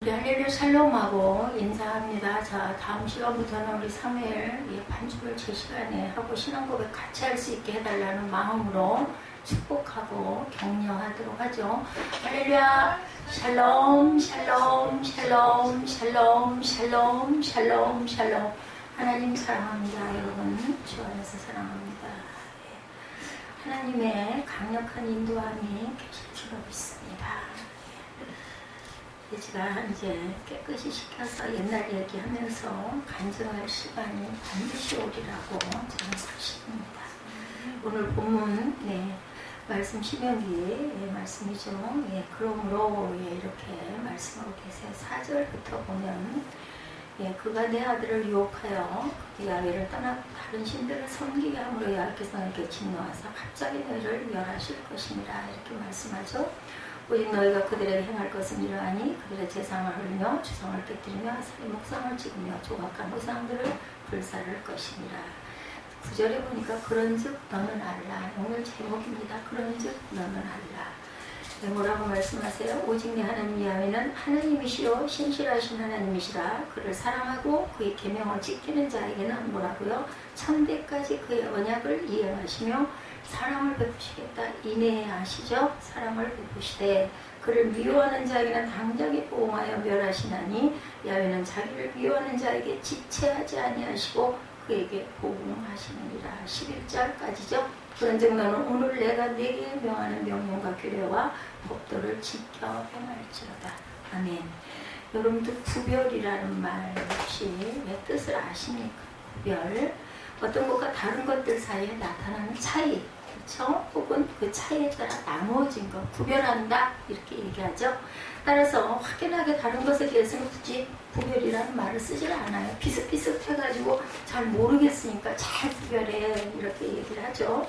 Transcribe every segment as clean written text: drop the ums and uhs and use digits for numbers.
우리 할렐루야 샬롬하고 인사합니다. 자, 다음 시간부터는 우리 사무엘 반주를 제 시간에 하고 신앙고백 같이 할 수 있게 해달라는 마음으로 축복하고 격려하도록 하죠. 할렐루야 샬롬 샬롬 샬롬 샬롬 샬롬 샬롬 샬롬. 하나님 사랑합니다. 여러분 주 안에서 사랑합니다. 하나님의 강력한 인도함이 계실 줄로 믿습니다. 제가 이제 깨끗이 시켜서 옛날 얘기하면서 간증할 시간이 반드시 오리라고 저는 확신합니다. 오늘 본문 말씀 신명기의 말씀이죠. 그러므로 이렇게 말씀하고 계세요. 4절부터 보면 그가 내 아들을 유혹하여 야훼를 떠나고 다른 신들을 섬기게 함으로 야훼께서 너에게 진노하사 갑자기 너희를 멸하실 것이니라 이렇게 말씀하죠. 오직 너희가 그들에게 행할 것은 이러하니 그들의 재상을 흘며 주상을 깨뜨리며 아사의 목상을 찍으며 조각한 우상들을 불살할 것이니라. 9절에 보니까 그런즉 너는 알라. 오늘 제목입니다. 그런즉 너는 알라. 뭐라고 말씀하세요? 오직 내 하나님 야훼는 하나님이시요 신실하신 하나님이시라. 그를 사랑하고 그의 계명을 지키는 자에게는 뭐라고요? 천대까지 그의 언약을 이행하시며 사랑을 베푸시겠다. 이내에 아시죠? 사랑을 베푸시되 그를 미워하는 자에게는 당장에 보응하여 멸하시나니 야훼는 자기를 미워하는 자에게 지체하지 아니하시고 그에게 보응하시느니라. 11절까지죠. 그런즉 너는 오늘 내가 네게 명하는 명령과 규례와 법도를 지켜 행할지로다. 아멘. 여러분도 구별이라는 말 혹시 왜 뜻을 아십니까? 구별. 어떤 것과 다른 것들 사이에 나타나는 차이, 그렇죠? 혹은 그 차이에 따라 나누어진 것, 구별한다 이렇게 얘기하죠. 따라서 확연하게 다른 것에 대해서는 굳이 구별이라는 말을 쓰질 않아요. 비슷비슷해가지고 잘 모르겠으니까 잘 구별해 이렇게 얘기를 하죠.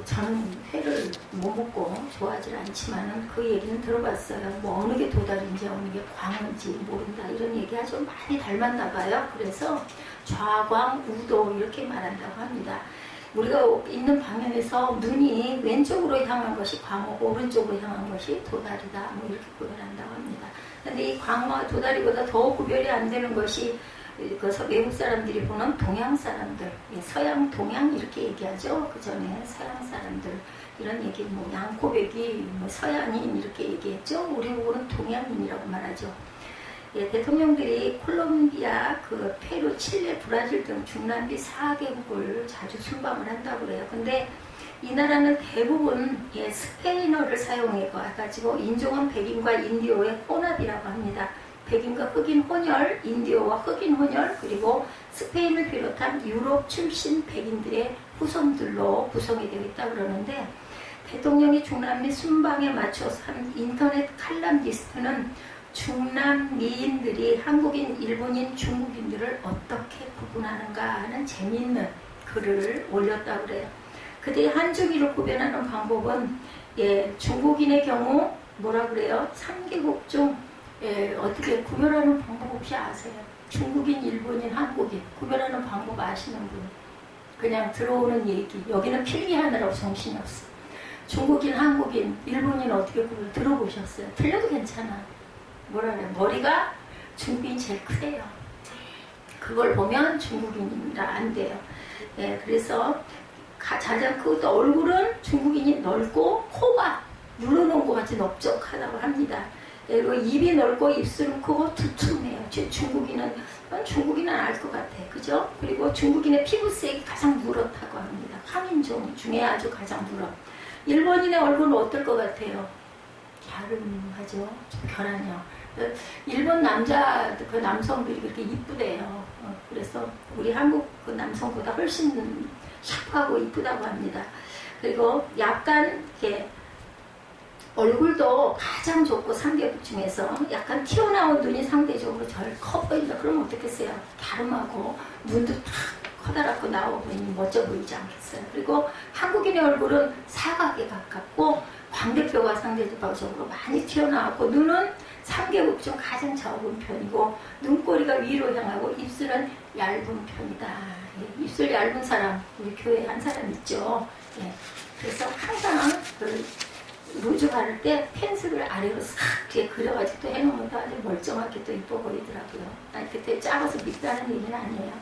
저는 회를 못 먹고 좋아하지 않지만은 그 얘기는 들어봤어요. 어느 게 도다리인지 어느 게 광어인지 모른다 이런 얘기 아주 많이 닮았나 봐요. 그래서 좌광 우도 이렇게 말한다고 합니다. 우리가 있는 방향에서 눈이 왼쪽으로 향한 것이 광어고 오른쪽으로 향한 것이 도다리다 이렇게 구별한다고 합니다. 근데 이 광어와 도다리보다 더 구별이 안 되는 것이 그래서 외국 사람들이 보는 동양 사람들, 서양 동양 이렇게 얘기하죠. 그 전에 서양 사람들 이런 얘기, 양코백이 서양인 이렇게 얘기했죠. 우리 보고는 동양인이라고 말하죠. 대통령들이 콜롬비아, 페루, 칠레, 브라질 등 중남미 4개국을 자주 순방을 한다고 그래요. 근데 이 나라는 대부분 스페인어를 사용해가지고 인종은 백인과 인디오의 혼합이라고 합니다. 백인과 흑인 혼혈, 인디오와 흑인 혼혈, 그리고 스페인을 비롯한 유럽 출신 백인들의 후손들로 구성이 되어 있다고 그러는데 대통령이 중남미 순방에 맞춰서 한 인터넷 칼럼니스트는 중남미인들이 한국인, 일본인, 중국인들을 어떻게 구분하는가 하는 재미있는 글을 올렸다고 그래요. 그들이 한중일을 구별하는 방법은 중국인의 경우 뭐라 그래요? 3개국 중 어떻게 구별하는 방법 혹시 아세요? 중국인, 일본인, 한국인 구별하는 방법 아시는 분? 그냥 들어오는 얘기. 여기는 필기하느라고 정신이 없어. 중국인, 한국인, 일본인 어떻게 구별 들어보셨어요? 틀려도 괜찮아. 뭐라 그래요? 머리가 중국인이 제일 크대요. 그걸 보면 중국인이라 안 돼요. 그래서 가장 크고 얼굴은 중국인이 넓고 코가 눌러놓은 것 같이 넓적하다고 합니다. 그리고 입이 넓고 입술은 크고 두툼해요. 중국인은 알 것 같아. 그죠? 그리고 중국인의 피부색이 가장 누렇다고 합니다. 한인종 중에 아주 가장 누렇. 일본인의 얼굴은 어떨 것 같아요? 갸름하죠? 좀 결하냐. 일본 남성들이 그렇게 이쁘대요. 그래서 우리 한국 남성보다 훨씬 샤프하고 이쁘다고 합니다. 그리고 약간 이렇게 얼굴도 가장 좋고 3개국 중에서 약간 튀어나온 눈이 상대적으로 덜 커 보인다. 그러면 어떻겠어요? 갸름하고 눈도 탁 커다랗고 나와 보이니 멋져 보이지 않겠어요? 그리고 한국인의 얼굴은 사각에 가깝고 광대뼈가 상대적으로 많이 튀어나왔고 눈은 3개국 중 가장 적은 편이고 눈꼬리가 위로 향하고 입술은 얇은 편이다. 입술 얇은 사람 우리 교회에 한 사람 있죠. 그래서 항상 루즈 바를 때 펜슬을 아래로 싹 뒤에 그려가지고 또 해놓으면 또 아주 멀쩡하게 또 이뻐 보이더라고요. 아니, 그때 작아서 밉다는 얘기는 아니에요.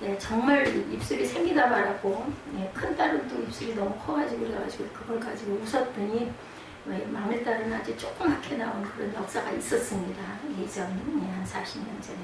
네, 정말 입술이 생기다 말하고, 네, 큰 딸은 또 입술이 너무 커가지고 그래가지고 그걸 가지고 웃었더니 막내딸은 아주 조그맣게 나온 그런 역사가 있었습니다. 예전, 한 40년 전에.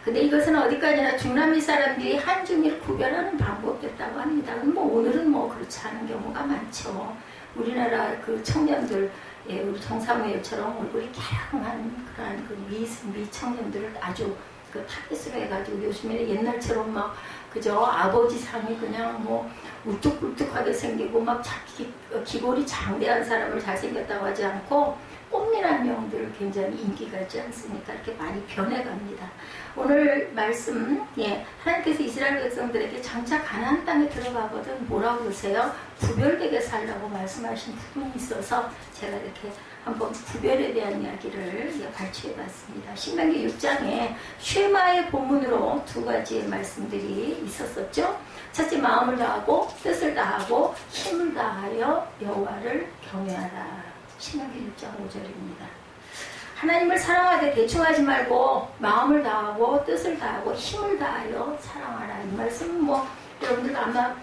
근데 이것은 어디까지나 중남미 사람들이 한중일 구별하는 방법이었다고 합니다. 뭐 오늘은 뭐 그렇지 않은 경우가 많죠. 우리나라 그 청년들, 예, 우리 정사무엘처럼 얼굴이 갸랑한 그러한 그 미 청년들을 아주 그 타겟으로 해가지고 요즘에는 옛날처럼 막 그저 아버지 상이 그냥 뭐 울뚝불뚝하게 생기고 막 자기 기골이 장대한 사람을 잘생겼다고 하지 않고 꽃미남 형들 굉장히 인기가 있지 않습니까? 이렇게 많이 변해갑니다. 오늘 말씀, 예, 하나님께서 이스라엘 백성들에게 장차 가나안 땅에 들어가거든 뭐라고 그러세요? 구별되게 살라고 말씀하신 부분이 있어서 제가 이렇게 한번 구별에 대한 이야기를 발췌해봤습니다. 신명기 6장에 쉐마의 본문으로 두 가지의 말씀들이 있었었죠. 첫째, 마음을 다하고 뜻을 다하고 힘을 다하여 여호와를 경외하라. 신명기 6장 5절입니다. 하나님을 사랑하되 대충 하지 말고 마음을 다하고 뜻을 다하고 힘을 다하여 사랑하라. 이 말씀은 뭐 여러분들 아마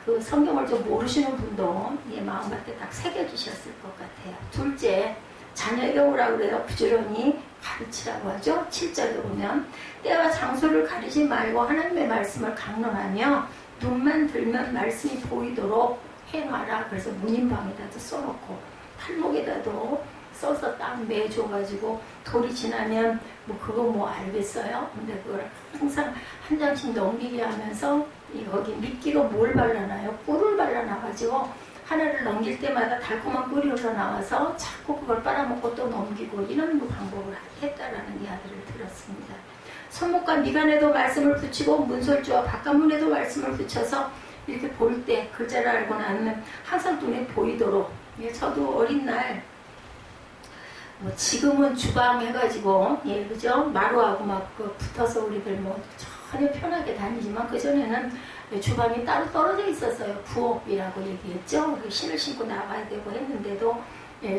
그 성경을 좀 모르시는 분도 마음밭에 딱 새겨주셨을 것 같아요. 둘째, 자녀에게 오라고 그래요. 부지런히 가르치라고 하죠. 7절에 보면 때와 장소를 가리지 말고 하나님의 말씀을 강론하며 눈만 들면 말씀이 보이도록 해놔라. 그래서 문인방에다도 써놓고 팔목에다도 써서 딱 매줘가지고 돌이 지나면 뭐 그거 뭐 알겠어요? 근데 그걸 항상 한 장씩 넘기게 하면서 여기 미끼로 뭘 발라놔요? 꿀을 발라놔가지고 하나를 넘길 때마다 달콤한 꿀이 흘러나와서 자꾸 그걸 빨아먹고 또 넘기고 이런 방법을 했다라는 이야기를 들었습니다. 손목과 미간에도 말씀을 붙이고 문설주와 바깥문에도 말씀을 붙여서 이렇게 볼 때 글자를 알고 나면 항상 눈에 보이도록. 저도 어린 날 뭐 지금은 주방 해가지고 그죠? 마루하고 막 붙어서 우리들 뭐 전혀 편하게 다니지만 그전에는 주방이 따로 떨어져 있었어요. 부엌이라고 얘기했죠. 신을 신고 나가야 되고 했는데도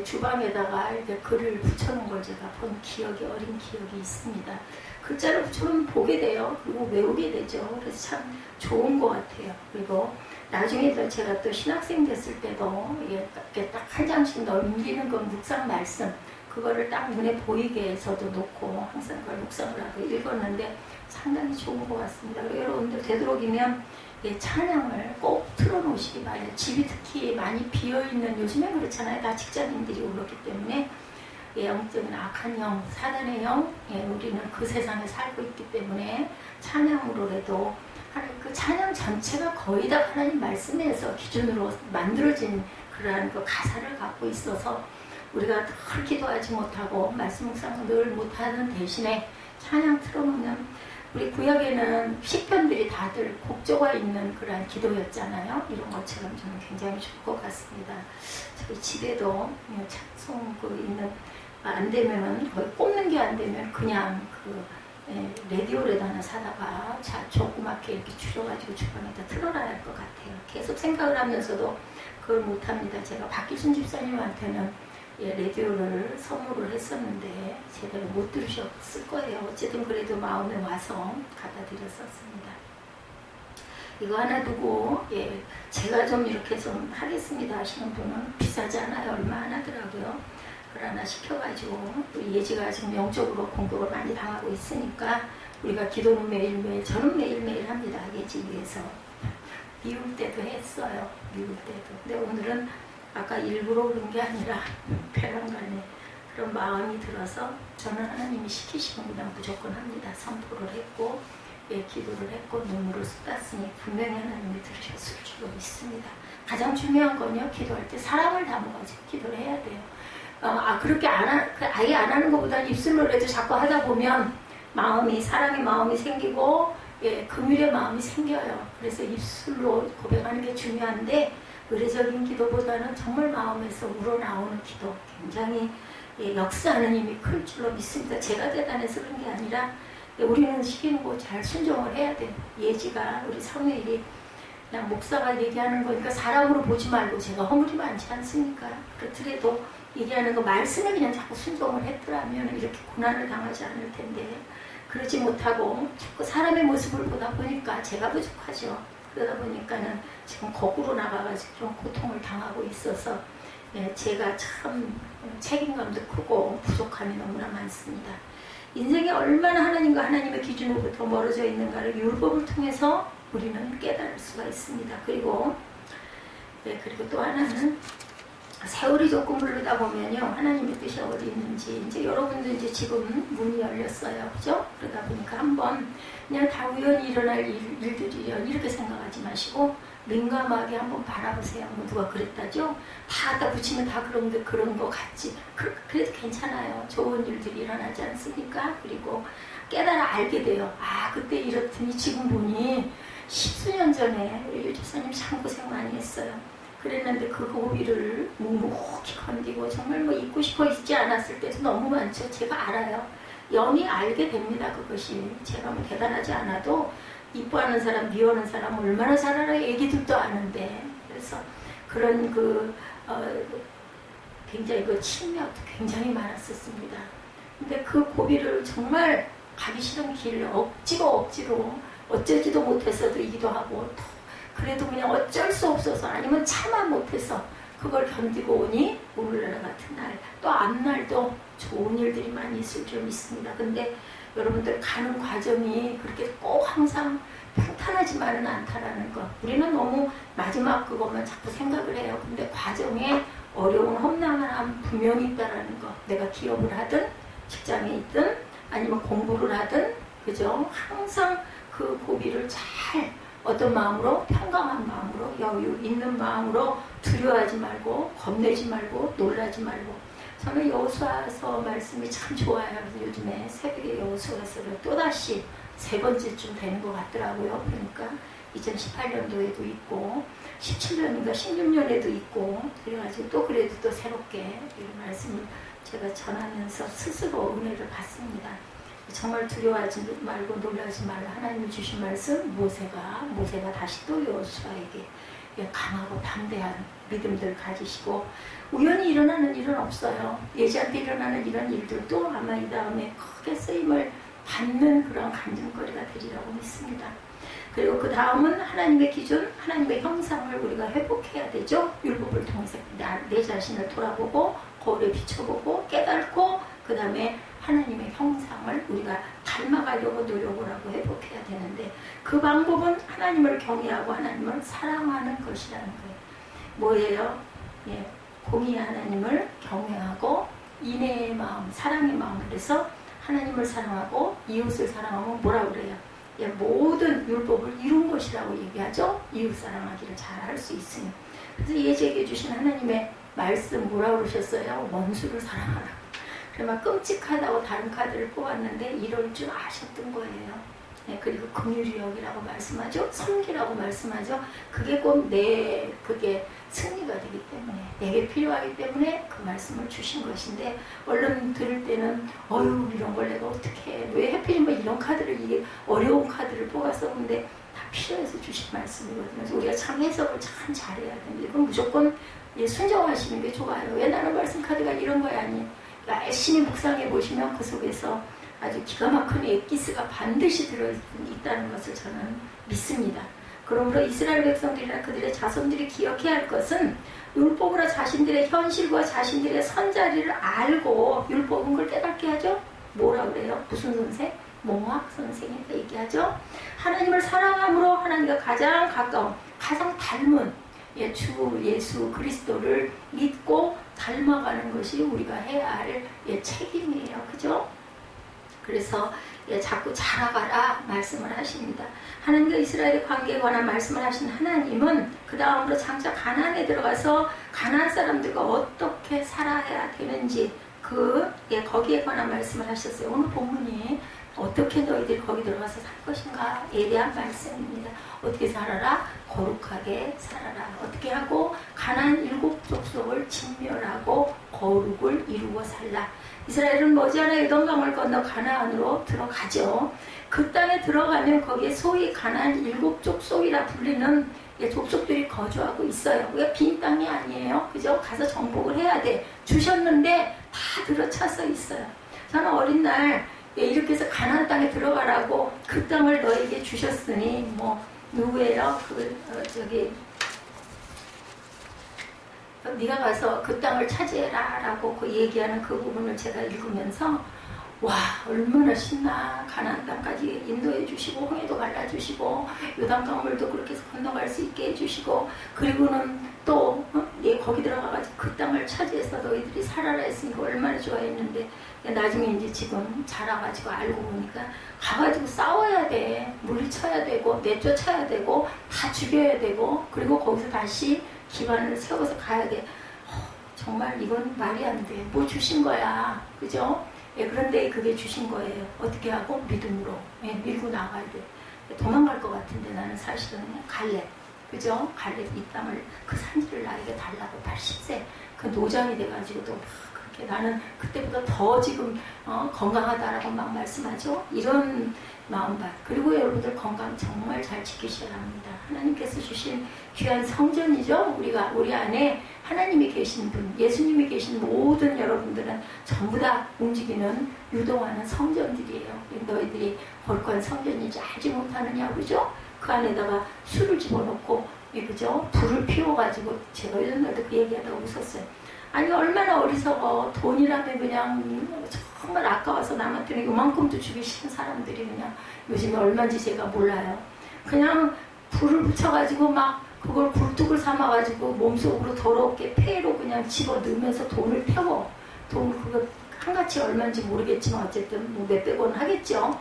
주방에다가 이렇게 글을 붙여놓은 걸 제가 본 기억이, 어린 기억이 있습니다. 글자를 붙여놓으면 보게 돼요. 그리고 외우게 되죠. 그래서 참 좋은 것 같아요. 그리고 나중에 제가 또 신학생 됐을 때도 이렇게 딱 한 장씩 넘기는 건 묵상 말씀, 그거를 딱 눈에 보이게 해서도 놓고 항상 그걸 묵상을 하고 읽었는데 상당히 좋은 것 같습니다. 여러분들 되도록이면 찬양을 꼭 틀어놓으시기 바래요. 집이 특히 많이 비어있는, 요즘엔 그렇잖아요. 다 직장인들이 오르기 때문에 영적인 악한 영, 사단의 영, 우리는 그 세상에 살고 있기 때문에 찬양으로라도 그 찬양 전체가 거의 다 하나님 말씀에서 기준으로 만들어진 그러한 그 가사를 갖고 있어서 우리가 늘 기도하지 못하고 말씀 묵상을 늘 못하는 대신에 찬양 틀어놓으면, 우리 구역에는 시편들이 다들 곡조가 있는 그런 기도였잖아요. 이런 것처럼 저는 굉장히 좋을 것 같습니다. 저희 집에도 찬송 있는, 안 되면은 거의 꼽는 게 안 되면 그냥 라디오를 하나 사다가 조그맣게 이렇게 줄여가지고 주방에다 틀어놔야 할 것 같아요. 계속 생각을 하면서도 그걸 못합니다. 제가 박기순 집사님한테는 라디오를 선물을 했었는데 제대로 못 들으셨을 거예요. 어쨌든 그래도 마음에 와서 갖다 드렸었습니다. 이거 하나 두고 제가 좀 이렇게 좀 하겠습니다 하시는 분은 비싸지 않아요. 얼마 안 하더라고요. 그걸 하나 시켜가지고, 우리 예지가 지금 영적으로 공격을 많이 당하고 있으니까 우리가 기도는 매일매일, 저는 매일매일 합니다. 예지 위해서. 미울 때도 했어요. 미울 때도. 근데 오늘은 아까 일부러 그런 게 아니라 배란간에 그런 마음이 들어서 저는 하나님이 시키시면 그냥 무조건 합니다. 선포를 했고 기도를 했고 눈물을 쏟았으니 분명히 하나님이 들으셨을 줄로 믿습니다. 가장 중요한 건요, 기도할 때 사랑을 담아가지고 기도를 해야 돼요. 그렇게 아예 안 하는 것보다는 입술로라도 자꾸 하다 보면 사랑의 마음이 생기고 긍휼의 마음이 생겨요. 그래서 입술로 고백하는 게 중요한데 의례적인 기도보다는 정말 마음에서 우러나오는 기도, 굉장히 역사하는 힘이 클 줄로 믿습니다. 제가 대단해서 그런 게 아니라 우리는 시키는 거 잘 순종을 해야 돼요. 예지가, 우리 사무엘이 그냥 목사가 얘기하는 거니까 사람으로 보지 말고 제가 허물이 많지 않습니까? 그렇더라도 얘기하는 거 말씀에 그냥 자꾸 순종을 했더라면 이렇게 고난을 당하지 않을 텐데 그러지 못하고 자꾸 사람의 모습을 보다 보니까 제가 부족하죠. 그러다 보니까는 지금 거꾸로 나가가지고 좀 고통을 당하고 있어서 제가 참 책임감도 크고 부족함이 너무나 많습니다. 인생이 얼마나 하나님과 하나님의 기준으로부터 멀어져 있는가를 율법을 통해서 우리는 깨달을 수가 있습니다. 그리고 또 하나는 세월이 조금 흐르다 보면요, 하나님의 뜻이 어디 있는지 이제 여러분도 이제 지금 문이 열렸어요, 그죠? 그러다 보니까 한번 그냥 다 우연히 일어날 일들이려 이렇게 생각하지 마시고 민감하게 한번 바라보세요. 뭐 누가 그랬다죠? 다 갖다 붙이면 다 그런 거 같지. 그래도 괜찮아요. 좋은 일들이 일어나지 않습니까? 그리고 깨달아 알게 돼요. 아, 그때 이렇더니 지금 보니 10수년 전에 우리 유지사님 참 고생 많이 했어요. 그랬는데 그 고비를 묵묵히 견디고 정말 뭐 잊고 싶어 있지 않았을 때도 너무 많죠. 제가 알아요. 영이 알게 됩니다. 그것이 제가 뭐 대단하지 않아도 이뻐하는 사람, 미워하는 사람 얼마나 잘 알아요. 애기들도 아는데. 그래서 그런 굉장히 그 침략도 굉장히 많았었습니다. 근데 그 고비를 정말 가기 싫은 길 억지로 어쩌지도 못해서도 하고 그래도 그냥 어쩔 수 없어서 아니면 참아 못해서 그걸 견디고 오니 오늘날 같은 날 또 앞날도 좋은 일들이 많이 있을 줄 믿습니다. 근데 여러분들 가는 과정이 그렇게 꼭 항상 평탄하지만은 않다라는 것. 우리는 너무 마지막 그것만 자꾸 생각을 해요. 근데 과정에 어려운 험난함 분명히 있다라는 것. 내가 기업을 하든 직장에 있든 아니면 공부를 하든 그죠? 항상 그 고비를 잘 어떤 마음으로 평강한 마음으로 여유 있는 마음으로 두려워하지 말고 겁내지 말고 놀라지 말고 저는 여호수아서 말씀이 참 좋아요. 그래서 요즘에 새벽에 여호수아서를 또다시 3번째쯤 되는 것 같더라고요. 그러니까 2018년도에도 있고 17년인가 16년에도 있고 그래가지고 또 그래도 또 새롭게 이 말씀을 제가 전하면서 스스로 은혜를 받습니다. 정말 두려워하지 말고 놀라지 말라. 하나님이 주신 말씀 모세가 다시 또 여호수아에게 강하고 담대한 믿음들 가지시고 우연히 일어나는 일은 없어요. 예지않게 일어나는 이런 일들도 아마 이 다음에 크게 쓰임을 받는 그런 간증거리가 되리라고 믿습니다. 그리고 그 다음은 하나님의 기준, 하나님의 형상을 우리가 회복해야 되죠. 율법을 통해서 내 자신을 돌아보고 거울에 비춰보고 깨닫고 그 다음에 하나님의 형상을 우리가 닮아가려고 노력을 하고 회복해야 되는데 그 방법은 하나님을 경외하고 하나님을 사랑하는 것이라는 거예요. 뭐예요? 공의 하나님을 경외하고 인애의 마음, 사랑의 마음. 그래서 하나님을 사랑하고 이웃을 사랑하면 뭐라고 그래요? 모든 율법을 이룬 것이라고 얘기하죠. 이웃 사랑하기를 잘 할 수 있으며. 그래서 예제해 주신 하나님의 말씀 뭐라고 그러셨어요? 원수를 사랑하라. 그래 막 끔찍하다고 다른 카드를 뽑았는데 이럴 줄 아셨던 거예요. 그리고 긍휼이역이라고 말씀하죠. 섬기라고 말씀하죠. 그게 꼭 그게 승리가 되기 때문에 내게 필요하기 때문에 그 말씀을 주신 것인데 얼른 들을 때는 어휴 이런 걸 내가 어떻게 해. 왜 하필이면 이런 카드를 이게 어려운 카드를 뽑아서 근데 다 필요해서 주신 말씀이거든요. 그래서 우리가 참 해석을 참 잘해야 되는데 이건 무조건 순종하시는 게 좋아요. 왜 나는 말씀 카드가 이런 거야 아니 열심히 묵상해 보시면 그 속에서 아주 기가 막힌 엑기스가 반드시 들어있다는 것을 저는 믿습니다. 그러므로 이스라엘 백성들이나 그들의 자손들이 기억해야 할 것은 율법으로 자신들의 현실과 자신들의 선자리를 알고 율법은 그걸 깨닫게 하죠. 뭐라 그래요? 무슨 선생? 몽학 선생이 얘기하죠. 하나님을 사랑함으로 하나님과 가장 가까운 가장 닮은 주 예수 그리스도를 믿고 닮아가는 것이 우리가 해야 할 책임이에요. 그죠? 그래서 자꾸 자라가라 말씀을 하십니다. 하나님과 이스라엘의 관계에 관한 말씀을 하신 하나님은 그 다음으로 장차 가나안에 들어가서 가나안 사람들과 어떻게 살아야 되는지 거기에 관한 말씀을 하셨어요. 오늘 본문이 어떻게 너희들이 거기 들어가서 살 것인가에 대한 말씀입니다. 어떻게 살아라? 거룩하게 살아라. 어떻게 하고 가나안 7족속을 진멸하고 거룩을 이루고 살라. 이스라엘은 머지않아 요단강을 건너 가나안으로 들어가죠. 그 땅에 들어가면 거기에 소위 가나안 7족속이라 불리는 족속들이 거주하고 있어요. 그게 빈 땅이 아니에요. 그죠? 가서 정복을 해야 돼. 주셨는데 다 들어차서 있어요. 저는 어린 날 이렇게 해서 가나안 땅에 들어가라고 그 땅을 너에게 주셨으니 뭐 누구예요? 네가 가서 그 땅을 차지해라 라고 그 얘기하는 그 부분을 제가 읽으면서 와 얼마나 신나. 가나안 땅까지 인도해 주시고 홍해도 갈라주시고 요단강물도 그렇게 해서 건너갈 수 있게 해주시고 그리고는 또 거기 들어가가지고 그 땅을 차지해서 너희들이 살아라 했으니까 얼마나 좋아했는데 나중에 이제 지금 자라가지고 알고 보니까 가가지고 싸워야 돼. 물리쳐야 되고 내쫓아야 되고 다 죽여야 되고 그리고 거기서 다시 기반을 세워서 가야 돼. 정말 이건 말이 안 돼. 뭐 주신 거야. 그죠? 그런데 그게 주신 거예요. 어떻게 하고? 믿음으로. 밀고 나가야 돼. 도망갈 것 같은데 나는 사실은 갈렙. 그죠? 갈렙 이 땅을 그 산지를 나에게 달라고 80세 그 노장이 돼가지고도 막 그렇게 나는 그때보다 더 지금 건강하다라고 막 말씀하죠. 이런 마음밭. 그리고 여러분들 건강 정말 잘 지키셔야 합니다. 하나님께서 주신 귀한 성전이죠. 우리 안에 하나님이 계신 분, 예수님이 계신 모든 여러분들은 전부 다 움직이는 유동하는 성전들이에요. 너희들이 거룩한 성전인지 알지 못하느냐, 그죠? 그 안에다가 술을 집어넣고, 그죠? 불을 피워가지고 제가 요즘날도 그 얘기하다가 웃었어요. 아니 얼마나 어리석어. 돈이라면 그냥 정말 아까워서 남한테는 요만큼도 주기 싫은 사람들이 그냥 요즘에 얼마인지 제가 몰라요. 그냥 불을 붙여가지고 막 그걸 굴뚝을 삼아가지고 몸속으로 더럽게 폐로 그냥 집어넣으면서 돈을 태워. 돈 그거 한가치 얼마인지 모르겠지만 어쨌든 뭐 몇백 원 하겠죠.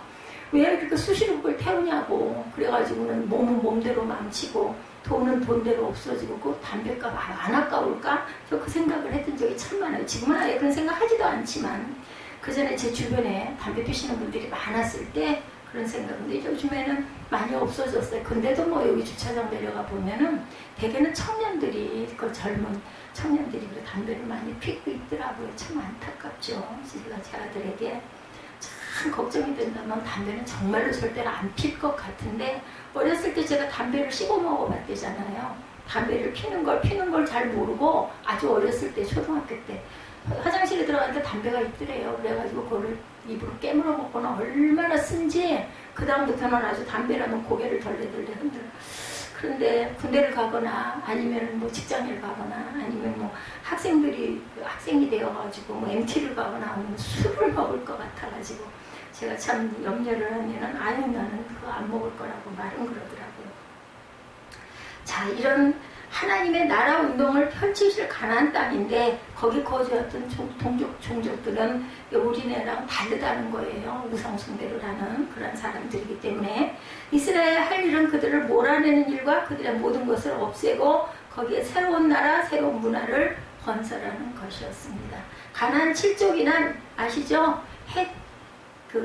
왜 그렇게 수시로 그걸 태우냐고. 그래가지고는 몸은 몸대로 망치고 돈은 돈대로 없어지고 그 담배값 안 아까울까? 저 그 생각을 했던 적이 참 많아요. 지금은 아예 그런 생각 하지도 않지만 그 전에 제 주변에 담배 피시는 분들이 많았을 때 그런 생각인데 요즘에는 많이 없어졌어요. 근데도 뭐 여기 주차장 내려가 보면은 대개는 청년들이 그 젊은 청년들이 그 담배를 많이 피고 있더라고요. 참 안타깝죠. 제 아들에게 참 걱정이 된다면 담배는 정말로 절대로 안 필 것 같은데 어렸을 때 제가 담배를 씹어 먹어봤대잖아요. 담배를 피는 걸 잘 모르고 아주 어렸을 때 초등학교 때 화장실에 들어갔는데 담배가 있더래요. 그래가지고 그거를 입으로 깨물어 먹거나 얼마나 쓴지 그 다음부터는 아주 담배라면 고개를 덜레덜레 흔들어. 그런데 군대를 가거나 아니면 뭐 직장을 가거나 아니면 뭐 학생이 되어가지고 뭐 MT를 가거나 하면 술을 먹을 것 같아가지고 제가 참 염려를 하면은 아유 나는 그거 안 먹을 거라고 말은 그러더라고요. 자 이런 하나님의 나라 운동을 펼치실 가나안 땅인데 거기 거주했던 종족들은 우리네랑 다르다는 거예요. 우상숭배를 하는 그런 사람들이기 때문에 이스라엘 할 일은 그들을 몰아내는 일과 그들의 모든 것을 없애고 거기에 새로운 나라, 새로운 문화를 건설하는 것이었습니다. 가나안 7족이란 아시죠? 헷,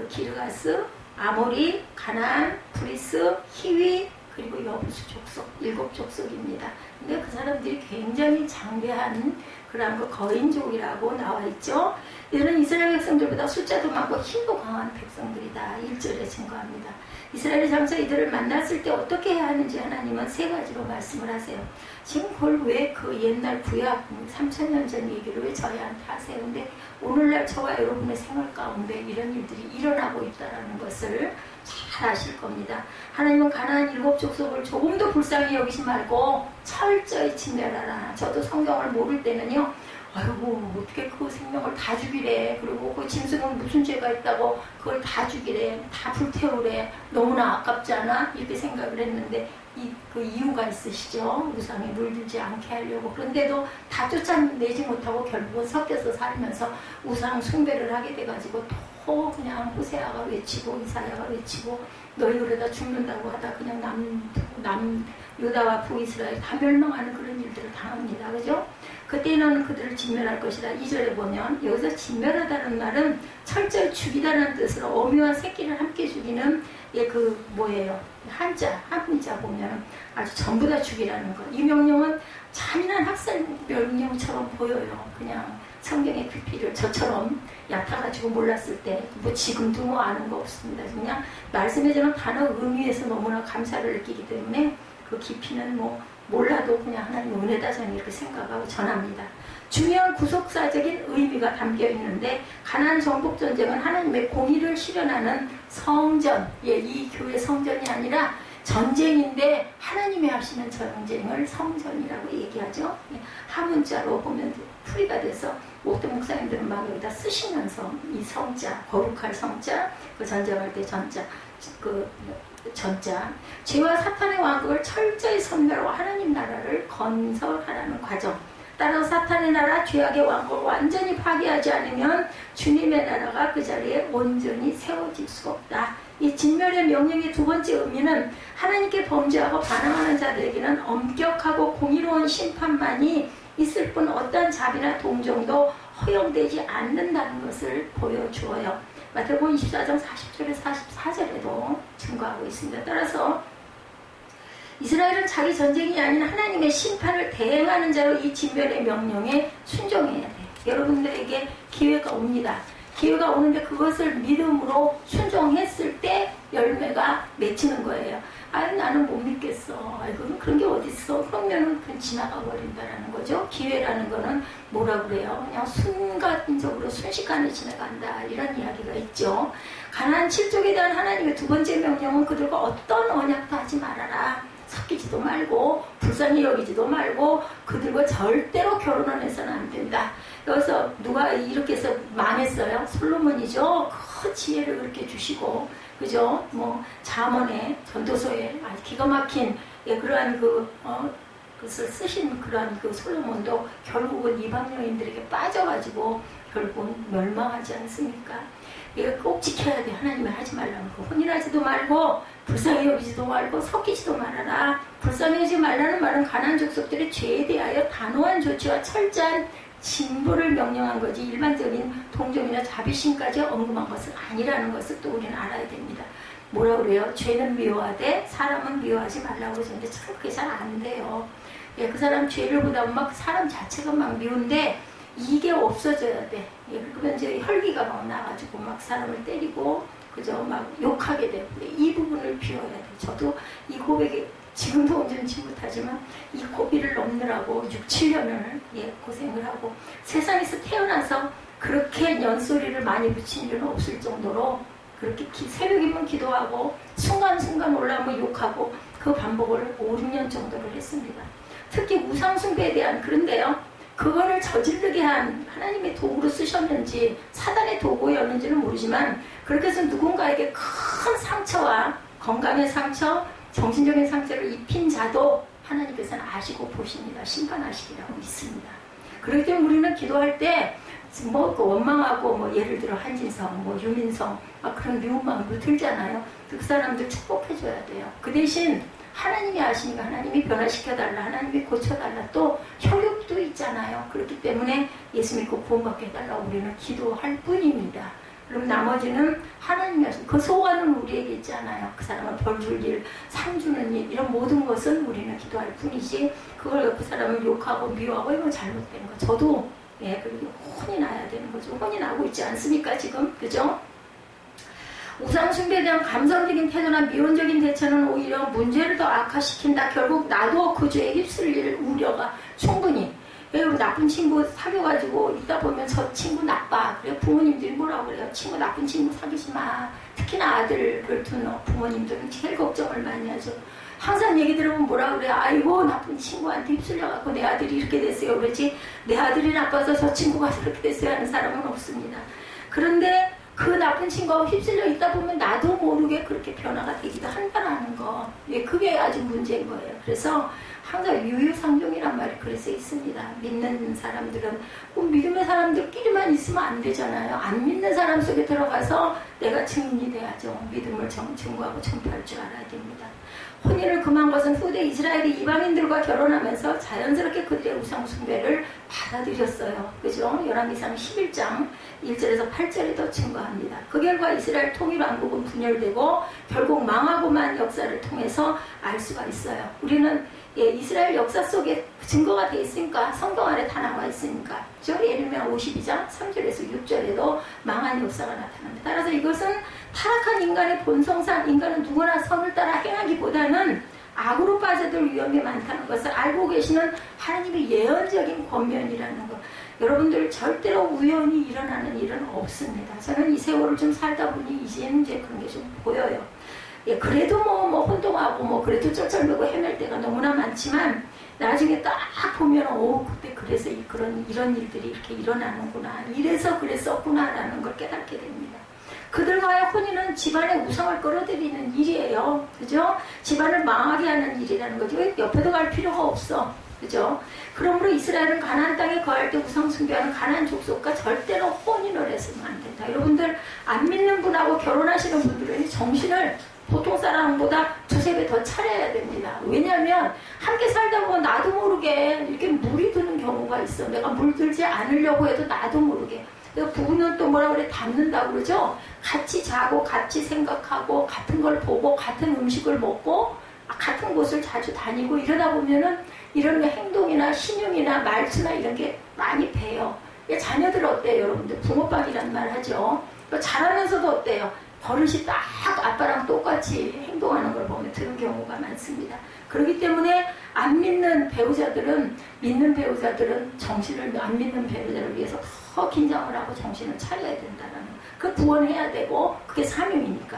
기르가스, 아모리, 가나안, 브리스, 히위 그리고 여부수 족속 7족속입니다. 근데 그 사람들이 굉장히 장대한 그런 거 거인족이라고 나와 있죠. 이들은 이스라엘 백성들보다 숫자도 많고 힘도 강한 백성들이다. 1절에 증거합니다. 이스라엘의 장차 이들을 만났을 때 어떻게 해야 하는지 하나님은 3가지로 말씀을 하세요. 지금 그걸 왜 그 옛날 구약 3000년 전 얘기를 왜 저희한테 하세요? 근데 오늘날 저와 여러분의 생활 가운데 이런 일들이 일어나고 있다는 것을 잘 아실 겁니다. 하나님은 가나안 7족속을 조금도 불쌍히 여기지 말고 철저히 진멸하라. 저도 성경을 모를 때는요. 아이고 어떻게 그 생명을 다 죽이래. 그리고 그 짐승은 무슨 죄가 있다고 그걸 다 죽이래. 다 불태우래. 너무나 아깝지 않아? 이렇게 생각을 했는데 그 이유가 있으시죠. 우상에 물들지 않게 하려고. 그런데도 다 쫓아내지 못하고 결국은 섞여서 살면서 우상 숭배를 하게 돼가지고 또 그냥 호세아가 외치고 이사야가 외치고 너희 그러다 죽는다고 하다 그냥 남 유다와 북이스라엘 다 멸망하는 그런 일들을 당합니다. 그죠? 그때는 그들을 진멸할 것이다. 2절에 보면 여기서 진멸하다는 말은 철저히 죽이다는 뜻으로 어미와 새끼를 함께 죽이는 그 뭐예요? 한 문자 보면 아주 전부 다 죽이라는 것. 이 명령은 잔인한 학살 명령처럼 보여요. 그냥 성경의 PP를 저처럼 얕아가지고 몰랐을 때 뭐 지금도 뭐 아는 거 없습니다. 그냥 말씀해주는 단어 의미에서 너무나 감사를 느끼기 때문에 그 깊이는 뭐 몰라도 그냥 하나님의 은혜다 저는 이렇게 생각하고 전합니다. 중요한 구속사적인 의미가 담겨 있는데 가나안 정복 전쟁은 하나님의 공의를 실현하는 성전, 이 교회 성전이 아니라 전쟁인데 하나님이 하시는 전쟁을 성전이라고 얘기하죠. 하문자로 보면 풀이가 돼서 옥도 목사님들은 막 여기다 쓰시면서 이 성자, 거룩할 성자, 그 전쟁할 때 전자, 그 전자, 죄와 사탄의 왕국을 철저히 섬멸하고 하나님 나라를 건설하라는 과정. 따라서 사탄의 나라, 죄악의 왕국을 완전히 파괴하지 않으면 주님의 나라가 그 자리에 온전히 세워질 수가 없다. 이 진멸의 명령의 두 번째 의미는 하나님께 범죄하고 반항하는 자들에게는 엄격하고 공의로운 심판만이 있을 뿐 어떠한 자비나 동정도 허용되지 않는다는 것을 보여주어요. 마태복음 24장 40절에서 44절에도 증거하고 있습니다. 따라서 이스라엘은 자기 전쟁이 아닌 하나님의 심판을 대행하는 자로 이 진멸의 명령에 순종해야 돼요. 여러분들에게 기회가 옵니다. 기회가 오는데 그것을 믿음으로 순종했을 때 열매가 맺히는 거예요. 아니 나는 못 믿겠어. 아이고 그런 게 어딨어. 그러면은 그냥 지나가 버린다라는 거죠. 기회라는 거는 뭐라 그래요? 그냥 순간적으로 순식간에 지나간다 이런 이야기가 있죠. 가나안 7족에 대한 하나님의 두 번째 명령은 그들과 어떤 언약도 하지 말아라. 섞이지도 말고 불쌍히 여기지도 말고 그들과 절대로 결혼을 해서는 안 된다. 여기서 누가 이렇게 해서 망했어요? 솔로몬이죠. 그 지혜를 그렇게 주시고 그죠? 뭐 잠언에 전도서에 아주 기가 막힌 그러한 그것을 쓰신 그러한 그 솔로몬도 결국은 이방 여인들에게 빠져가지고 결국은 멸망하지 않습니까? 이거 꼭 지켜야 돼. 하나님이 하지 말라는 거. 혼인하지도 말고 불쌍히 여기지도 말고 섞이지도 말아라. 불쌍히 여기지 말라는 말은 가나안 족속들의 죄에 대하여 단호한 조치와 철저한 징벌을 명령한 거지 일반적인 동정이나 자비심까지 언급한 것은 아니라는 것을 또 우리는 알아야 됩니다. 뭐라 그래요? 죄는 미워하되 사람은 미워하지 말라고 그러는데 참 그게 잘 안 돼요. 그 사람 죄를 보다 보면 막 사람 자체가 막 미운데 이게 없어져야 돼. 그러면 이제 혈기가 막 나가지고 막 사람을 때리고 그죠? 막 욕하게 되고 이 부분을 비워야 돼. 저도 이 고백에 지금도 온전치 못하지만 이 고비를 넘느라고 6, 7년을 고생을 하고 세상에서 태어나서 그렇게 연소리를 많이 붙인 일은 없을 정도로 그렇게 새벽이면 기도하고 순간순간 올라오면 욕하고 그 반복을 5, 6년 정도를 했습니다. 특히 우상숭배에 대한 그런데요. 그거를 저지르게 한 하나님의 도구로 쓰셨는지 사단의 도구였는지는 모르지만 그렇게 해서 누군가에게 큰 상처와 건강의 상처, 정신적인 상처를 입힌 자도 하나님께서는 아시고 보십니다. 심판하시리라고 믿습니다. 그렇기 때문에 우리는 기도할 때 뭐 원망하고 뭐 예를 들어 한진성, 뭐 유민성 그런 미운 마음도 들잖아요. 그 사람들 축복해줘야 돼요. 그 대신 하나님이 아시니까 하나님이 변화시켜달라, 하나님이 고쳐달라, 또 혈육도 있잖아요. 그렇기 때문에 예수 믿고 구원받게 해달라고 우리는 기도할 뿐입니다. 그럼 나머지는 하나님이 하시는 그 소관은 우리에게 있잖아요. 그 사람은 벌 줄 일, 상 주는 일, 이런 모든 것은 우리는 기도할 뿐이지 그걸 그 사람을 욕하고 미워하고 이건 잘못된 거. 저도 그리고 혼이 나야 되는 거죠. 혼이 나고 있지 않습니까 지금? 그죠? 우상숭배에 대한 감성적인 태도나 미온적인 대처는 오히려 문제를 더 악화시킨다. 결국 나도 그 죄에 휩쓸릴 우려가 충분히. 나쁜 친구 사귀어가지고 있다 보면 저 친구 나빠. 그래요. 부모님들이 뭐라고 그래요? 친구 나쁜 친구 사귀지 마. 특히나 아들을 둔 부모님들은 제일 걱정을 많이 하죠. 항상 얘기 들으면 뭐라 그래? 아이고 나쁜 친구한테 휩쓸려갖고 내 아들이 이렇게 됐어요. 그러지 내 아들이 나빠서 저 친구가 그렇게 됐어요 하는 사람은 없습니다. 그런데 그 나쁜 친구하고 휩쓸려 있다 보면 나도 모르게 그렇게 변화가 되기도 한다는 거. 그게 아주 문제인 거예요. 그래서 항상 유유상종이란 말이 그래서 있습니다. 믿는 사람들은 믿음의 사람들끼리만 있으면 안 되잖아요. 안 믿는 사람 속에 들어가서 내가 증인이 돼야죠. 믿음을 증거하고 전파할 줄 알아야 됩니다. 혼인을 금한 것은 후대 이스라엘이 이방인들과 결혼하면서 자연스럽게 그들의 우상숭배를 받아들였어요. 그죠? 열왕기상 11장 1절에서 8절에도 증거합니다. 그 결과 이스라엘 통일왕국은 분열되고 결국 망하고만 역사를 통해서 알 수가 있어요. 우리는 이스라엘 역사 속에 증거가 되어 있으니까 성경 안에 다 나와 있으니까 예레미야 52장 3절에서 6절에도 망한 역사가 나타납니다. 따라서 이것은 타락한 인간의 본성상 인간은 누구나 선을 따라 행하기보다는 악으로 빠져들 위험이 많다는 것을 알고 계시는 하나님의 예언적인 권면이라는 것. 여러분들 절대로 우연히 일어나는 일은 없습니다. 저는 이 세월을 좀 살다 보니 이제는 이제 그런 게 좀 보여요. 예, 그래도 뭐 혼동하고 그래도 쩔쩔매고 헤맬 때가 너무나 많지만 나중에 딱 보면 그때 그래서 이런 일들이 이렇게 일어나는구나, 이래서 그랬었구나라는 걸 깨닫게 됩니다. 그들과의 혼인은 집안의 우상을 끌어들이는 일이에요. 그죠? 집안을 망하게 하는 일이라는 거죠. 옆에도 갈 필요가 없어. 그죠? 그러므로 이스라엘은 가나안 땅에 거할 때 우상 숭배하는 가나안 족속과 절대로 혼인을 해서는 안 된다. 여러분들 안 믿는 분하고 결혼하시는 분들은 정신을 보통 사람보다 두세 배 더 차려야 됩니다. 왜냐하면 함께 살다 보면 나도 모르게 이렇게 물이 드는 경우가 있어. 내가 물들지 않으려고 해도 나도 모르게. 부부는 또 뭐라 그래? 닮는다고 그러죠? 같이 자고 같이 생각하고 같은 걸 보고 같은 음식을 먹고 같은 곳을 자주 다니고 이러다 보면은 이런 행동이나 신용이나 말투나 이런 게 많이 배요. 자녀들 어때요? 여러분들 붕어빵이란 말 하죠. 자라면서도 어때요? 버릇이 딱 아빠랑 똑같이 행동하는 걸 보면 들은 경우가 많습니다. 그렇기 때문에 안 믿는 배우자들은 정신을 안 믿는 배우자를 위해서 더 긴장을 하고 정신을 차려야 된다는 그 구원해야 되고 그게 사명이니까.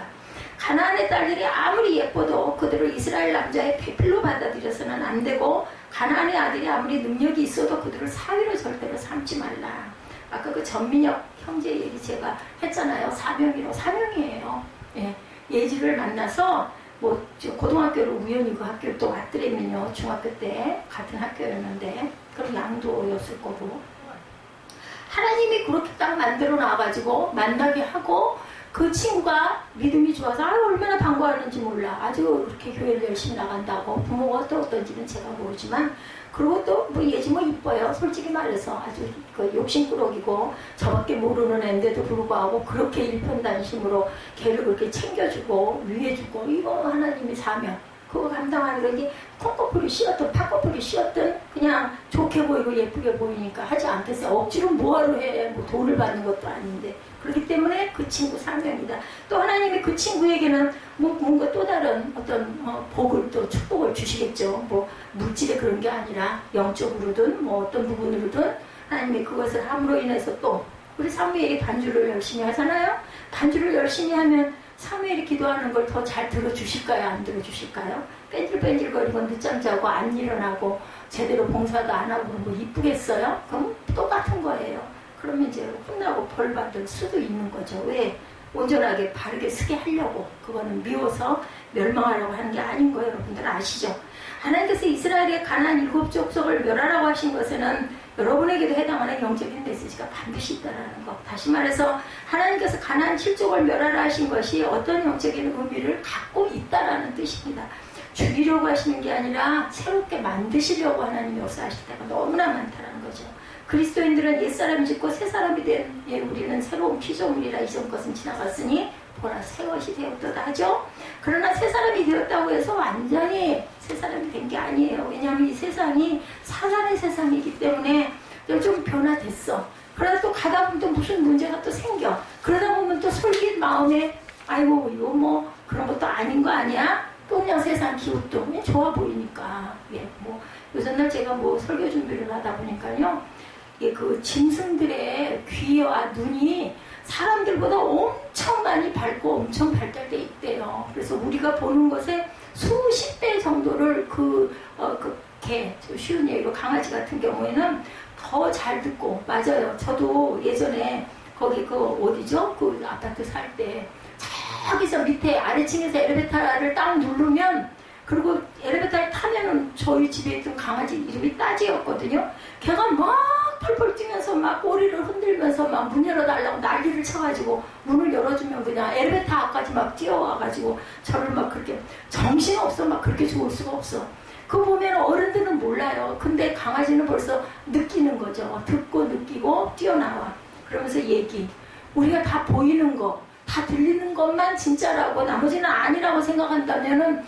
가나안의 딸들이 아무리 예뻐도 그들을 이스라엘 남자의 배필로 받아들여서는 안 되고 가나안의 아들이 아무리 능력이 있어도 그들을 사위로 절대로 삼지 말라. 아까 그 전민혁 형제 얘기 제가 했잖아요. 사명이에요. 예. 예지를 만나서 고등학교를 우연히 그 학교를 또 왔더라면요. 중학교 때 같은 학교였는데 그럼 양도였을 거고 하나님이 그렇게 딱 만들어 놔가지고 만나게 하고 그 친구가 믿음이 좋아서 얼마나 반가워하는지 몰라. 아주 그렇게 교회를 열심히 나간다고. 부모가 또 어떤지는 제가 모르지만 그리고 또 예지 이뻐요. 솔직히 말해서 아주 욕심꾸러기고 저밖에 모르는 애인데도 불구하고 그렇게 일편단심으로 걔를 그렇게 챙겨주고 위해주고 이거 하나님의 사명. 그거 감당하는 게 콩꺼풀이 씌었든 팥꺼풀이 씌었든 그냥 좋게 보이고 예쁘게 보이니까 하지 않겠어요. 억지로 뭐하러 해. 돈을 받는 것도 아닌데. 그렇기 때문에 그 친구 사명이다. 또 하나님이 그 친구에게는 뭔가 또 다른 어떤 복을 또 축복을 주시겠죠. 물질의 그런 게 아니라 영적으로든 어떤 부분으로든 하나님이 그것을 함으로 인해서 또 우리 사무엘이 반주를 열심히 하잖아요. 반주를 열심히 하면 사무엘이 기도하는 걸 더 잘 들어주실까요? 안 들어주실까요? 뺀질뺀질거리고 늦잠 자고 안 일어나고 제대로 봉사도 안 하고 그런 거 이쁘겠어요? 그럼 똑같은 거예요. 그러면 이제 혼나고 벌 받을 수도 있는 거죠. 왜? 온전하게 바르게 쓰게 하려고. 그거는 미워서 멸망하려고 하는 게 아닌 거예요. 여러분들 아시죠? 하나님께서 이스라엘의 가나안 7족속을 멸하라고 하신 것에는 여러분에게도 해당하는 영적인 메시지가 반드시 있다는 것. 다시 말해서 하나님께서 가나안 7족을 멸하라 하신 것이 어떤 영적인 의미를 갖고 있다는 뜻입니다. 죽이려고 하시는 게 아니라 새롭게 만드시려고 하나님이 역사하실 때가 너무나 많다는 거죠. 그리스도인들은 옛사람이 짓고 새사람이 된 우리는 새로운 피조물이라 이전 것은 지나갔으니 보라 새 것이 되었도다 하죠. 그러나 새사람이 되었다고 해서 완전히 새사람이 된 게 아니에요. 왜냐하면 이 세상이 사단의 세상이기 때문에 좀 변화됐어. 그러다 또 가다 보면 또 무슨 문제가 또 생겨. 그러다 보면 또 솔깃 마음에 아이고 이거 그런 것도 아닌 거 아니야? 또 그냥 세상 기웃도 그냥 좋아 보이니까. 요즘날 제가 설교 준비를 하다 보니까요. 그 짐승들의 귀와 눈이 사람들보다 엄청 많이 밝고 엄청 발달돼 있대요. 그래서 우리가 보는 것에 수십 배 정도를 개, 쉬운 예로 강아지 같은 경우에는 더 잘 듣고, 맞아요. 저도 예전에 거기 어디죠? 그 아파트 살 때 저기서 밑에 아래층에서 엘리베이터를 딱 누르면 그리고 엘리베이터를 타면은 저희 집에 있던 강아지 이름이 따지였거든요. 걔가 막 펄펄 뛰면서 막 꼬리를 흔들면서 막 문 열어달라고 난리를 쳐가지고 문을 열어주면 그냥 엘리베이터 앞까지 막 뛰어와가지고 저를 막 그렇게 정신없어 막 그렇게 좋을 수가 없어. 그거 보면 어른들은 몰라요. 근데 강아지는 벌써 느끼는 거죠. 듣고 느끼고 뛰어나와. 그러면서 우리가 다 보이는 거, 다 들리는 것만 진짜라고 나머지는 아니라고 생각한다면은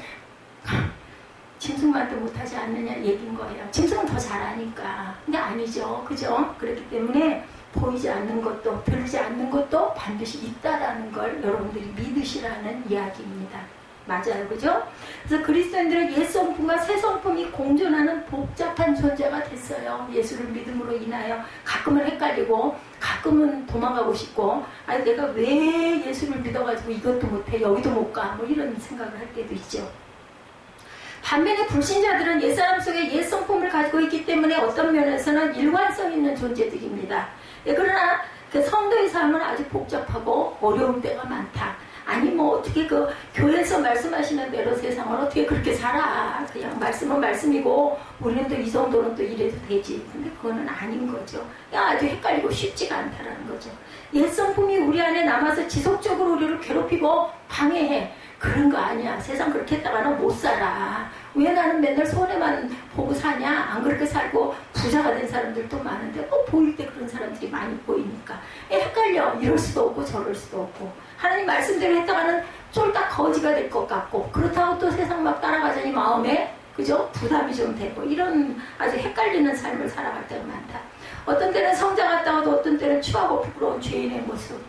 짐승만도 못하지 않느냐 얘기인 거예요. 짐승은 더 잘하니까. 근데 아니죠. 그죠? 그렇기 때문에 보이지 않는 것도 들리지 않는 것도 반드시 있다라는 걸 여러분들이 믿으시라는 이야기입니다. 맞아요. 그죠? 그래서 그리스도인들은 옛 성품과 새 성품이 공존하는 복잡한 존재가 됐어요. 예수를 믿음으로 인하여 가끔은 헷갈리고 가끔은 도망가고 싶고 아니 내가 왜 예수를 믿어가지고 이것도 못해 여기도 못 가 뭐 이런 생각을 할 때도 있죠. 반면에 불신자들은 옛사람 속에 옛 성품을 가지고 있기 때문에 어떤 면에서는 일관성 있는 존재들입니다. 그러나 그 성도의 삶은 아주 복잡하고 어려운 때가 많다. 아니 뭐 어떻게 그 교회에서 말씀하시는 대로 세상을 어떻게 그렇게 살아. 그냥 말씀은 말씀이고 우리는 또 이 정도는 또 이래도 되지. 근데 그거는 아닌 거죠. 아주 헷갈리고 쉽지가 않다라는 거죠. 옛 성품이 우리 안에 남아서 지속적으로 우리를 괴롭히고 방해해. 그런 거 아니야. 세상 그렇게 했다가는 못 살아. 왜 나는 맨날 손해만 보고 사냐? 안 그렇게 살고 부자가 된 사람들도 많은데 보일 때 그런 사람들이 많이 보이니까 헷갈려. 이럴 수도 없고 저럴 수도 없고 하나님 말씀대로 했다가는 쫄딱 거지가 될 것 같고 그렇다고 또 세상 막 따라가자니 마음에 그죠? 부담이 좀 되고 이런 아주 헷갈리는 삶을 살아갈 때가 많다. 어떤 때는 성자 같다가도 어떤 때는 추하고 부끄러운 죄인의 모습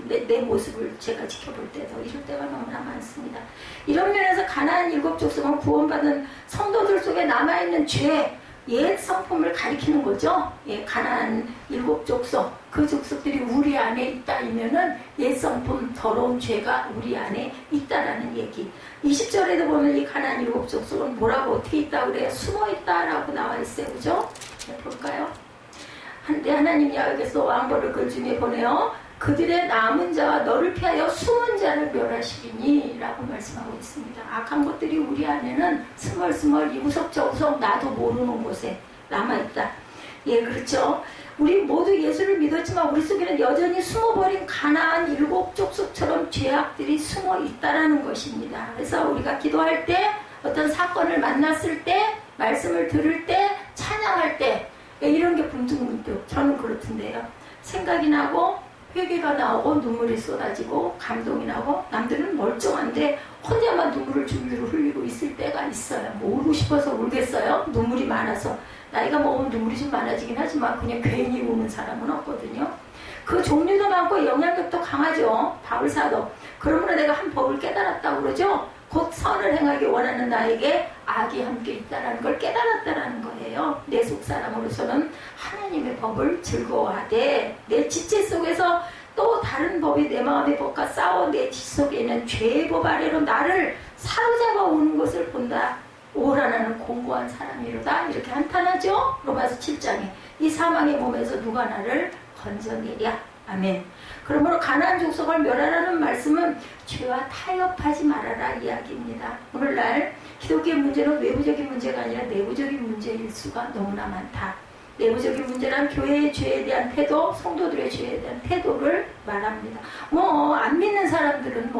내 모습을 제가 지켜볼 때도 이럴 때가 너무나 많습니다. 이런 면에서 가나안 일곱 족속은 구원받은 성도들 속에 남아있는 죄, 옛 성품을 가리키는 거죠. 예, 가나안 일곱 족속, 그 족속들이 우리 안에 있다면은 옛 성품, 더러운 죄가 우리 안에 있다라는 얘기. 20절에도 보면 이 가나안 일곱 족속은 뭐라고 어떻게 있다고 그래요? 숨어있다라고 나와 있어요. 그죠? 네, 볼까요? 한때 하나님 야훼께서 왕벌을 그 중에 보내어 그들의 남은 자와 너를 피하여 숨은 자를 멸하시리니 라고 말씀하고 있습니다. 악한 것들이 우리 안에는 스멀스멀 이구석 저구석 나도 모르는 곳에 남아있다. 예, 그렇죠. 우리 모두 예수를 믿었지만 우리 속에는 여전히 숨어버린 가나안 일곱 족속처럼 죄악들이 숨어있다라는 것입니다. 그래서 우리가 기도할 때 어떤 사건을 만났을 때 말씀을 들을 때 찬양할 때 이런 게 문득문득 저는 그렇던데요. 생각이 나고 회개가 나오고 눈물이 쏟아지고 감동이 나고 남들은 멀쩡한데 혼자만 눈물을 줄줄 흘리고 있을 때가 있어요. 뭐 울고 싶어서 울겠어요? 눈물이 많아서. 나이가 먹으면 눈물이 좀 많아지긴 하지만 그냥 괜히 우는 사람은 없거든요. 그 종류도 많고 영향력도 강하죠. 바울사도. 그러므로 내가 한 법을 깨달았다고 그러죠. 곧 선을 행하기 원하는 나에게 악이 함께 있다는 걸 깨달았다는 거예요. 내 속사람으로서는 하나님의 법을 즐거워하되 내 지체 속에서 또 다른 법이 내 마음의 법과 싸워 내 지체 속에 있는 죄의 법 아래로 나를 사로잡아 오는 것을 본다. 오라나는 공고한 사람이로다. 이렇게 한탄하죠. 로마서 7장에 이 사망의 몸에서 누가 나를 건져내랴. 아멘. 그러므로 가나안 족속을 멸하라는 말씀은 죄와 타협하지 말아라 이야기입니다. 오늘날 기독교의 문제는 외부적인 문제가 아니라 내부적인 문제일 수가 너무나 많다. 내부적인 문제란 교회의 죄에 대한 태도, 성도들의 죄에 대한 태도를 말합니다. 안 믿는 사람들은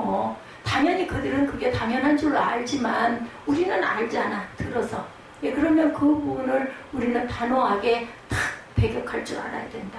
당연히 그들은 그게 당연한 줄로 알지만 우리는 알잖아. 들어서. 예, 그러면 그 부분을 우리는 단호하게 탁 배격할 줄 알아야 된다.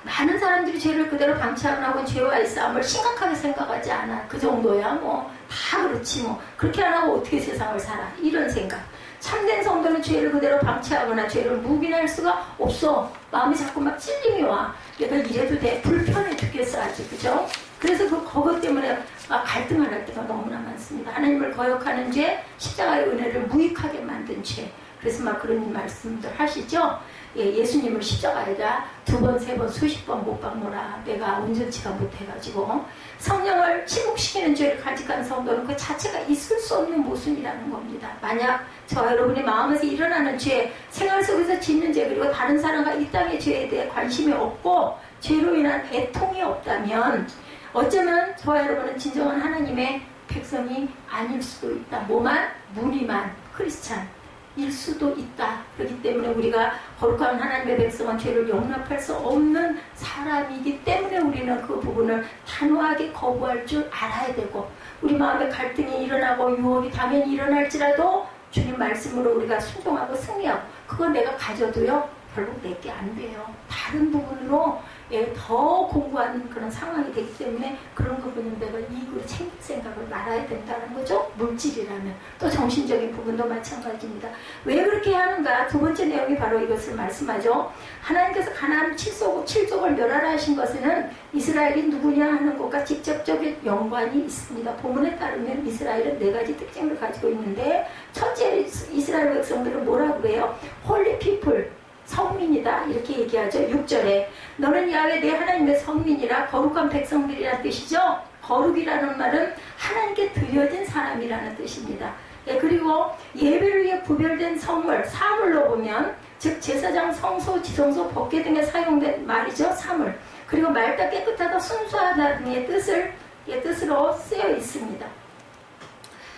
많은 사람들이 죄를 그대로 방치하고 나고 죄와의 싸움을 심각하게 생각하지 않아. 그 정도야 다 그렇지 그렇게 안 하고 어떻게 세상을 살아. 이런 생각. 참된 성도는 죄를 그대로 방치하거나 죄를 묵인할 수가 없어. 마음이 자꾸 막 찔림이 와. 내가 이래도 돼. 불편해 죽겠어 아직. 그죠? 그래서 그것 때문에 갈등을 할 때가 너무나 많습니다. 하나님을 거역하는 죄, 십자가의 은혜를 무익하게 만든 죄. 그래서 막 그런 말씀들 하시죠? 예, 예수님을 십자가에다 2번, 3번, 수십 번 못 박노라. 내가 온전치가 못해가지고 성령을 침묵시키는 죄를 간직한 성도는 그 자체가 있을 수 없는 모순이라는 겁니다. 만약 저와 여러분의 마음에서 일어나는 죄, 생활 속에서 짓는 죄, 그리고 다른 사람과 이 땅의 죄에 대해 관심이 없고 죄로 인한 애통이 없다면 어쩌면 저와 여러분은 진정한 하나님의 백성이 아닐 수도 있다. 무늬만 크리스찬 일 수도 있다. 그렇기 때문에 우리가 거룩한 하나님의 백성은 죄를 용납할 수 없는 사람이기 때문에 우리는 그 부분을 단호하게 거부할 줄 알아야 되고 우리 마음에 갈등이 일어나고 유혹이 당연히 일어날지라도 주님 말씀으로 우리가 순종하고 승리하고 그건 내가 가져도요 결국 내게 안 돼요. 다른 부분으로 예, 더 공부하는 그런 상황이 되기 때문에 그런 부분은 내가 이익으로 챙길 생각을 말아야 된다는 거죠. 물질이라면. 또 정신적인 부분도 마찬가지입니다. 왜 그렇게 하는가? 두 번째 내용이 바로 이것을 말씀하죠. 하나님께서 가나안 7족을 멸하라 하신 것에는 이스라엘이 누구냐 하는 것과 직접적인 연관이 있습니다. 본문에 따르면 이스라엘은 네 가지 특징을 가지고 있는데, 첫째 이스라엘 백성들은 뭐라고 해요? 홀리 피플, 성민이다 이렇게 얘기하죠. 6절에 너는 야훼 내 하나님의 성민이라 거룩한 백성들이라는 뜻이죠. 거룩이라는 말은 하나님께 드려진 사람이라는 뜻입니다. 예, 그리고 예배를 위해 구별된 성물, 사물로 보면 즉 제사장, 성소, 지성소, 법궤 등에 사용된 말이죠. 사물. 그리고 맑다, 깨끗하다, 순수하다 등의 뜻으로 쓰여 있습니다.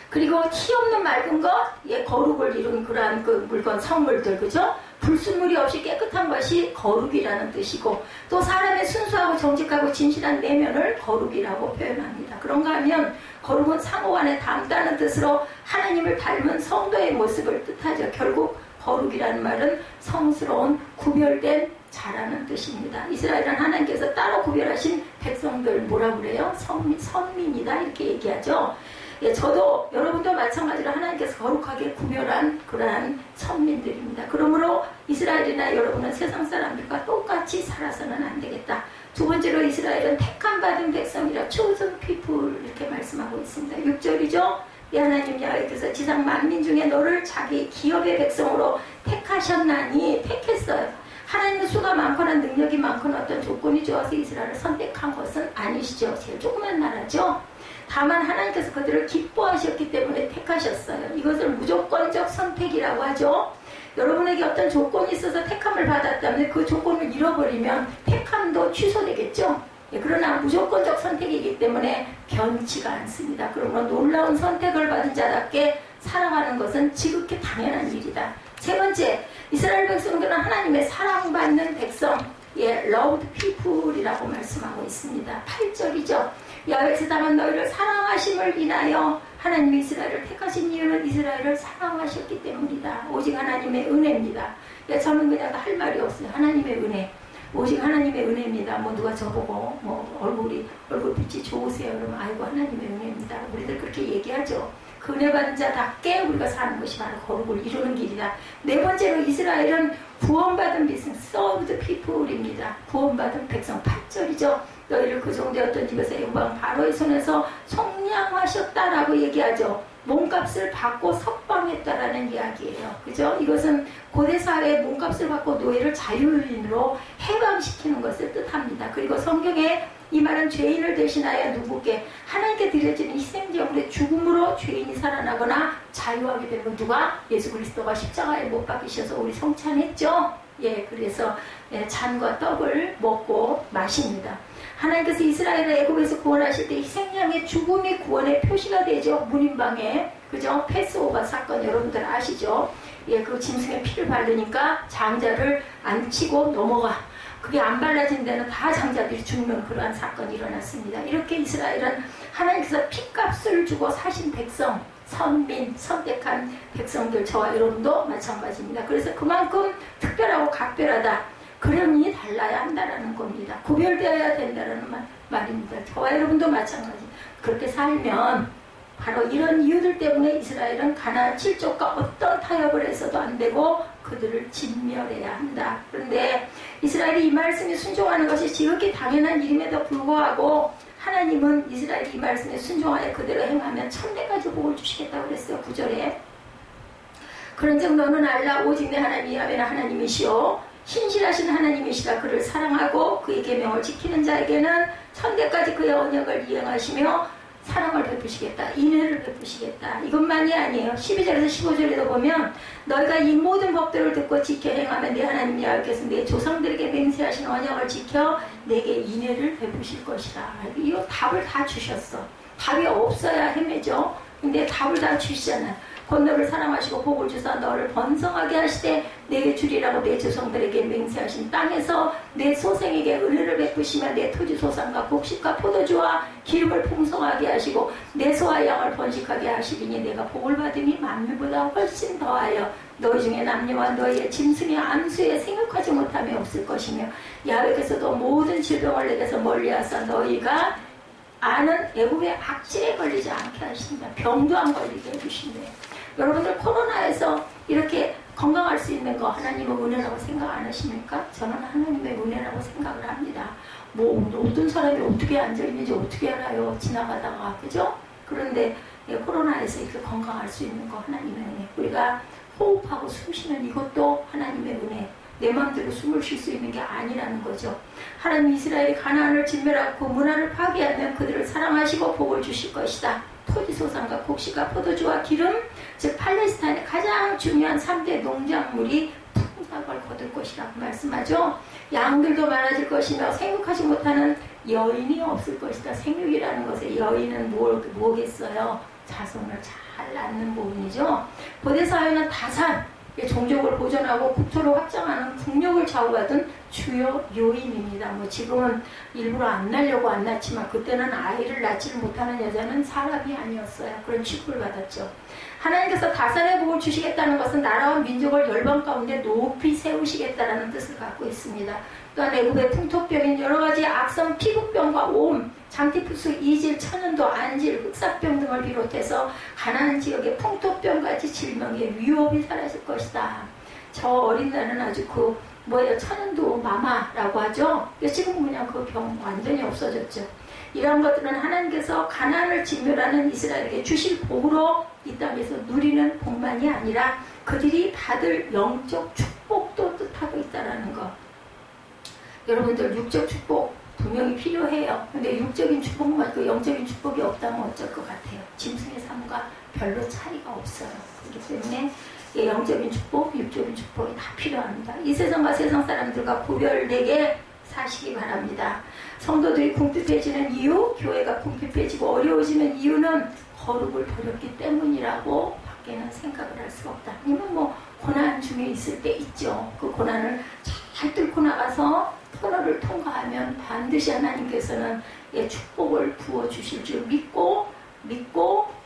그리고 티 없는 맑은 것, 예, 거룩을 이룬 그러한 그 물건, 성물들, 그죠? 불순물이 없이 깨끗한 것이 거룩이라는 뜻이고, 또 사람의 순수하고 정직하고 진실한 내면을 거룩이라고 표현합니다. 그런가 하면 거룩은 상호간에 닮다는 뜻으로 하나님을 닮은 성도의 모습을 뜻하죠. 결국 거룩이라는 말은 성스러운, 구별된 자라는 뜻입니다. 이스라엘은 하나님께서 따로 구별하신 백성들 뭐라고 그래요? 선민이다 이렇게 얘기하죠. 예, 저도 여러분도 마찬가지로 하나님께서 거룩하게 구별한 그러한 선민들입니다. 그러므로 이스라엘이나 여러분은 세상 사람들과 똑같이 살아서는 안 되겠다. 두 번째로 이스라엘은 택함 받은 백성이라 chosen people 이렇게 말씀하고 있습니다. 6절이죠. 예, 하나님 야훼께서 지상 만민 중에 너를 자기 기업의 백성으로 택하셨나니, 택했어요. 하나님은 수가 많거나 능력이 많거나 어떤 조건이 좋아서 이스라엘을 선택한 것은 아니시죠. 제일 조그만 나라죠. 다만 하나님께서 그들을 기뻐하셨기 때문에 택하셨어요. 이것을 무조건적 선택이라고 하죠. 여러분에게 어떤 조건이 있어서 택함을 받았다면 그 조건을 잃어버리면 택함도 취소되겠죠. 예, 그러나 무조건적 선택이기 때문에 변치가 않습니다. 그러므로 놀라운 선택을 받은 자답게 살아가는 것은 지극히 당연한 일이다. 세 번째, 이스라엘 백성들은 하나님의 사랑받는 백성, 예, loved people이라고 말씀하고 있습니다. 8절이죠. 야훼에서 다만 너희를 사랑하심을 인하여 하나님이 이스라엘을 택하신 이유는 이스라엘을 사랑하셨기 때문이다. 오직 하나님의 은혜입니다. 예, 저는 그냥 할 말이 없어요. 하나님의 은혜. 오직 하나님의 은혜입니다. 뭐 누가 저보고 뭐 얼굴빛이 좋으세요 그러면 아이고 하나님의 은혜입니다. 우리들 그렇게 얘기하죠. 그 은혜 받은 자답게 우리가 사는 것이 바로 거룩을 이루는 길이다. 네 번째로 이스라엘은 구원받은 백성, saved people입니다. 구원받은 백성. 8절이죠. 너희를 그 정도였던 집에서 영광 바로의 손에서 속량하셨다라고 얘기하죠. 몸값을 받고 석방했다라는 이야기예요. 그죠? 이것은 고대사회의 몸값을 받고 노예를 자유인으로 해방시키는 것을 뜻합니다. 그리고 성경에 이 말은 죄인을 대신하여 누구께 하나님께 드려지는 희생제물의 죽음으로 죄인이 살아나거나 자유하게 되는 누가? 예수 그리스도가 십자가에 못 박히셔서 우리 성찬했죠. 예, 그래서 잔과 떡을 먹고 마십니다. 하나님께서 이스라엘을 애굽에서 구원하실 때 희생양의 죽음이 구원의 표시가 되죠. 문인방에, 그죠? 패스오버 사건 여러분들 아시죠? 예, 그 짐승의 피를 바르니까 장자를 안 치고 넘어가. 그게 안 발라진 데는 다 장자들이 죽는 그러한 사건이 일어났습니다. 이렇게 이스라엘은 하나님께서 피값을 주고 사신 백성, 선민, 선택한 백성들, 저와 여러분도 마찬가지입니다. 그래서 그만큼 특별하고 각별하다. 그러니 달라야 한다는 겁니다. 구별되어야 된다는 말입니다. 저와 여러분도 마찬가지. 그렇게 살면 바로 이런 이유들 때문에 이스라엘은 가나안 7족과 어떤 타협을 해서도 안 되고 그들을 진멸해야 한다. 그런데 이스라엘이 이 말씀에 순종하는 것이 지극히 당연한 일임에도 불구하고 하나님은 이스라엘이 이 말씀에 순종하여 그대로 행하면 천대까지 복을 주시겠다고 그랬어요. 9절에. 그런즉 너는 알라 오직 내 하나님 야훼는 하나님이시오 신실하신 하나님이시라. 그를 사랑하고 그의 계명을 지키는 자에게는 천대까지 그의 언약을 이행하시며 사랑을 베푸시겠다. 인애를 베푸시겠다. 이것만이 아니에요. 12절에서 15절에도 보면 너희가 이 모든 법들을 듣고 지켜 행하면 내 하나님 야훼께서 내 조상들에게 맹세하신 언약을 지켜 내게 인애를 베푸실 것이라. 이거 답을 다 주셨어. 답이 없어야 헤매죠. 근데 답을 다 주시잖아요. 곧 너를 사랑하시고 복을 주사 너를 번성하게 하시되 내게 주리라고 내 조상들에게 맹세하신 땅에서 내 소생에게 은혜를 베푸시며 내 토지 소산과 곡식과 포도주와 기름을 풍성하게 하시고 내 소와 양을 번식하게 하시리니 내가 복을 받으니 만물보다 훨씬 더하여 너희 중에 남녀와 너희의 짐승의 암수에 생육하지 못함이 없을 것이며 야훼께서도 모든 질병을 내게서 멀리하사 너희가 아는 애국의 악질에 걸리지 않게 하신다. 병도 안 걸리게 해주신대요. 여러분들 코로나에서 이렇게 건강할 수 있는 거 하나님의 은혜라고 생각 안 하십니까? 저는 하나님의 은혜라고 생각을 합니다. 뭐 모든 사람이 어떻게 앉아있는지 어떻게 알아요? 지나가다가, 그죠? 그런데 코로나에서 이렇게 건강할 수 있는 거 하나님의 은혜. 우리가 호흡하고 숨 쉬는 이것도 하나님의 은혜. 내 마음대로 숨을 쉴 수 있는 게 아니라는 거죠. 하나님 이스라엘이 가나안을 진멸하고 그 문화를 파괴하면 그들을 사랑하시고 복을 주실 것이다. 토지 소산과 곡식과 포도주와 기름, 즉 팔레스타인의 가장 중요한 3대 농작물이 풍성을 거둘 것이라고 말씀하죠. 양들도 많아질 것이며 생육하지 못하는 여인이 없을 것이다. 생육이라는 것의 여인은 뭐겠어요? 자손을 잘 낳는 부분이죠. 고대사회는 다산, 종족을 보존하고 국토를 확장하는 국력을 좌우하던 주요 요인입니다. 뭐 지금은 일부러 안 낳으려고 안 낳지만 그때는 아이를 낳지를 못하는 여자는 사람이 아니었어요. 그런 취급을 받았죠. 하나님께서 다산의 복을 주시겠다는 것은 나라와 민족을 열방 가운데 높이 세우시겠다는 뜻을 갖고 있습니다. 또한 애굽의 풍토병인 여러가지 악성 피부병과 옴, 장티푸스, 이질, 천연도, 안질, 흑사병 등을 비롯해서 가나안 지역의 풍토병같이 질병의 위협이 사라질 것이다. 저 어린 날은 아주 천연도 마마라고 하죠. 지금 그냥 그 병 완전히 없어졌죠. 이런 것들은 하나님께서 가나안을 진멸하는 이스라엘에게 주실 복으로 이 땅에서 누리는 복만이 아니라 그들이 받을 영적 축복도 뜻하고 있다는 것. 여러분들 육적 축복 분명히 필요해요. 근데 육적인 축복만 그 영적인 축복이 없다면 어쩔 것 같아요. 짐승의 삶과 별로 차이가 없어요. 그렇기 때문에 영적인 축복, 육적인 축복이 다 필요합니다. 이 세상과 세상 사람들과 구별되게 사시기 바랍니다. 성도들이 궁핍해지는 이유, 교회가 궁핍해지고 어려워지는 이유는 거룩을 버렸기 때문이라고 밖에는 생각을 할 수가 없다. 아니면 고난 중에 있을 때 있죠. 그 고난을 잘 뚫고 나가서 터널을 통과하면 반드시 하나님께서는 축복을 부어주실 줄 믿고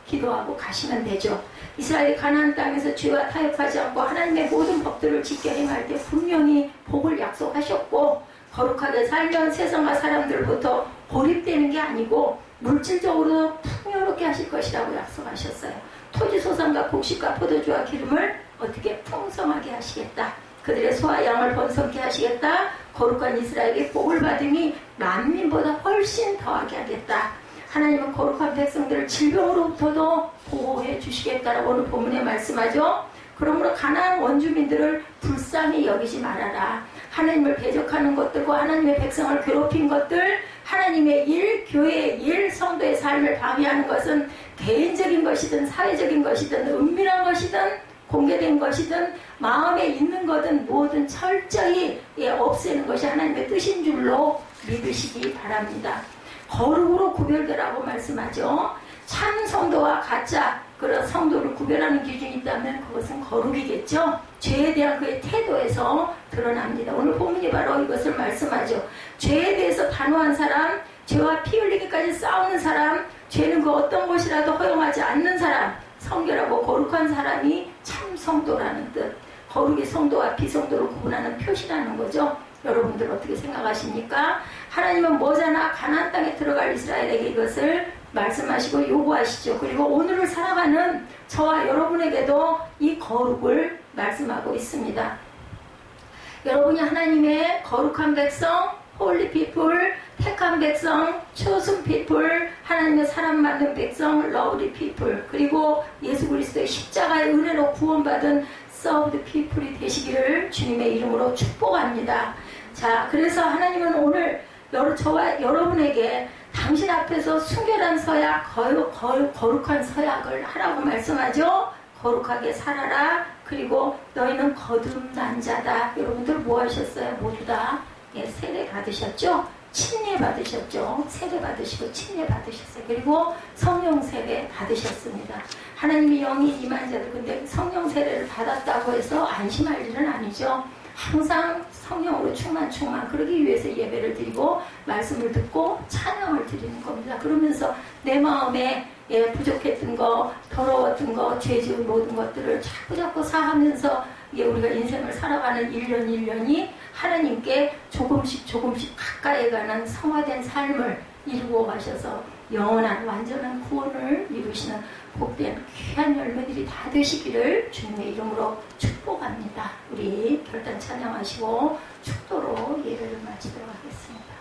기도하고 가시면 되죠. 이스라엘이 가나안 땅에서 죄와 타협하지 않고 하나님의 모든 법들을 지켜 행할 때 분명히 복을 약속하셨고 거룩하게 살면 세상과 사람들부터 고립되는 게 아니고 물질적으로 풍요롭게 하실 것이라고 약속하셨어요. 토지 소산과 곡식과 포도주와 기름을 어떻게 풍성하게 하시겠다. 그들의 소와 양을 번성케 하시겠다. 거룩한 이스라엘이 복을 받으니 만민보다 훨씬 더하게 하겠다. 하나님은 거룩한 백성들을 질병으로부터도 보호해 주시겠다라고 오늘 본문에 말씀하죠. 그러므로 가나안 원주민들을 불쌍히 여기지 말아라. 하나님을 대적하는 것들과 하나님의 백성을 괴롭힌 것들, 하나님의 일, 교회의 일, 성도의 삶을 방해하는 것은 개인적인 것이든 사회적인 것이든 은밀한 것이든 공개된 것이든 마음에 있는 것은 뭐든 철저히 없애는 것이 하나님의 뜻인 줄로 믿으시기 바랍니다. 거룩으로 구별되라고 말씀하죠. 참 성도와 가짜 그런 성도를 구별하는 기준이 있다면 그것은 거룩이겠죠. 죄에 대한 그의 태도에서 드러납니다. 오늘 본문이 바로 이것을 말씀하죠. 죄에 대해서 단호한 사람, 죄와 피 흘리기까지 싸우는 사람, 죄는 그 어떤 것이라도 허용하지 않는 사람, 성결하고 거룩한 사람이 참 성도라는 뜻. 거룩이 성도와 비성도를 구분하는 표시라는 거죠. 여러분들 어떻게 생각하십니까? 하나님은 머지않아 가나안 땅에 들어갈 이스라엘에게 이것을 말씀하시고 요구하시죠. 그리고 오늘을 살아가는 저와 여러분에게도 이 거룩을 말씀하고 있습니다. 여러분이 하나님의 거룩한 백성, 홀리 피플, 택한 백성, chosen people, 하나님의 사람 만든 백성, lovely people, 그리고 예수 그리스도의 십자가의 은혜로 구원받은 served people이 되시기를 주님의 이름으로 축복합니다. 자, 그래서 하나님은 오늘 저와 여러분에게 당신 앞에서 순결한 서약, 거룩한 서약을 하라고 말씀하죠. 거룩하게 살아라. 그리고 너희는 거듭난 자다. 여러분들 뭐 하셨어요? 모두 다 세례 받으셨죠? 침례 받으셨죠. 세례 받으시고 침례 받으셨어요. 그리고 성령 세례 받으셨습니다. 하나님이 영이 임한 자들, 근데 성령 세례를 받았다고 해서 안심할 일은 아니죠. 항상 성령으로 충만 그러기 위해서 예배를 드리고 말씀을 듣고 찬양을 드리는 겁니다. 그러면서 내 마음에 부족했던 거, 더러웠던 거, 죄 지은 모든 것들을 자꾸 사하면서 우리가 인생을 살아가는 1년이 하나님께 조금씩 가까이 가는 성화된 삶을 이루고 가셔서 영원한 완전한 구원을 이루시는 복된 귀한 열매들이 다 되시기를 주님의 이름으로 축복합니다. 우리 결단 찬양하시고 축도로 예배를 마치도록 하겠습니다.